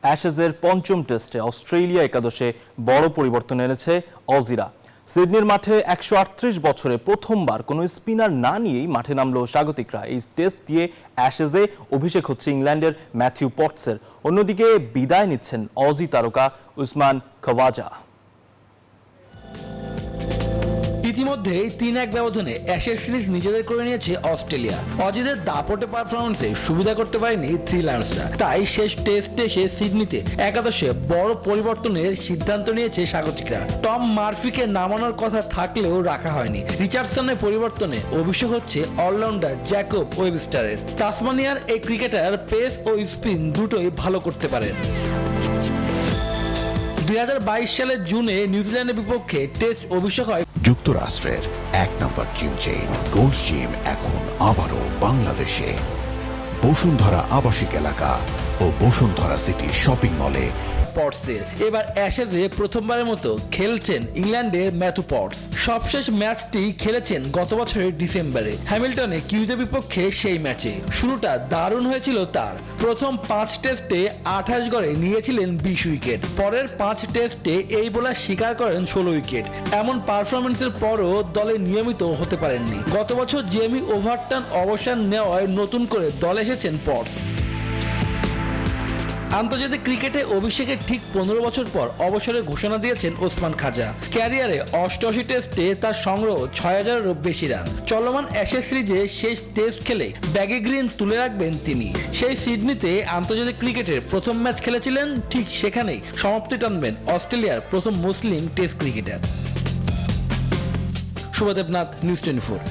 অ্যাশেজের পঞ্চম টেস্টে অস্ট্রেলিয়া একাদশে বড় পরিবর্তন এনেছে অজিরা। সিডনির মাঠে 138 বছরে প্রথমবার কোনো স্পিনার না নিয়েই মাঠে নামলো স্বাগতিকরা। এই টেস্ট দিয়ে অ্যাশেজে অভিষেক হচ্ছে ইংল্যান্ডের ম্যাথিউ পটসের। অন্যদিকে বিদায় নিচ্ছেন অজি তারকা উসমান খাওয়াজা। ইতিমধ্যে 3-1 ব্যবধানে অ্যাশেজ সিরিজ নিজেদের করে নিয়েছে অস্ট্রেলিয়া। অজিদের দাপটে পারফরমেন্সে সুবিধা করতে পারেনি থ্রি লায়ন্সরা, তাই শেষ টেস্টে এসে সিডনিতে একাদশে বড় পরিবর্তনের সিদ্ধান্ত নিয়েছে স্বাগতিকরা। টম মার্ফিকে নামানোর কথা থাকলেও রাখা হয়নি। রিচার্ডসনের পরিবর্তনে অভিষেক হচ্ছে অলরাউন্ডার জ্যাকব ওয়েবস্টারের। তাসমানিয়ার এই ক্রিকেটার পেস ও স্পিন দুটোই ভালো করতে পারেন। 2022 সালের জুনে নিউজিল্যান্ডের বিপক্ষে টেস্ট অভিষেক হয় যুক্তরাষ্ট্রের 1 নম্বর জিম চেইন গোল্ড জিম এখন আবারও বাংলাদেশে। বসুন্ধরা আবাসিক এলাকা ও বসুন্ধরা সিটি শপিং মলে। পটসের এবার অ্যাশেজে প্রথমবারের মতো খেলছেন ইংল্যান্ডের ম্যাথু পটস। সবশেষ ম্যাচটি খেলেছেন গত বছরের ডিসেম্বরে হ্যামিল্টনে কিউজের বিপক্ষে। সেই ম্যাচে শুরুটা দারুণ হয়েছিল তার। প্রথম 5 টেস্টে 28 গড়ে নিয়েছিলেন 20 উইকেট। পরের 5 টেস্টে এই বোলার শিকার করেন 16 উইকেট। এমন পারফরমেন্সের পরও দলে নিয়মিত হতে পারেননি। গত বছর জেমি ওভারটন অবসর নেওয়ায় নতুন করে দলে এসেছেন পটস। আন্তর্জাতিক ক্রিকেটে অভিষেকের ঠিক 15 বছর পর অবসরের ঘোষণা দিয়েছেন ওসমান খাজা। ক্যারিয়ারে 88 টেস্টে তার সংগ্রহ 6000-এরও বেশি রান। চলমান অ্যাশেজ সিরিজে শেষ টেস্ট খেলে ব্যাগে গ্রিন তুলে রাখবেন তিনি। সেই সিডনিতে আন্তর্জাতিক ক্রিকেটের প্রথম ম্যাচ খেলেছিলেন, ঠিক সেখানেই সমাপ্তি টানবেন অস্ট্রেলিয়ার প্রথম মুসলিম টেস্ট ক্রিকেটার। শুভদেবনাথ, নিউজ 24।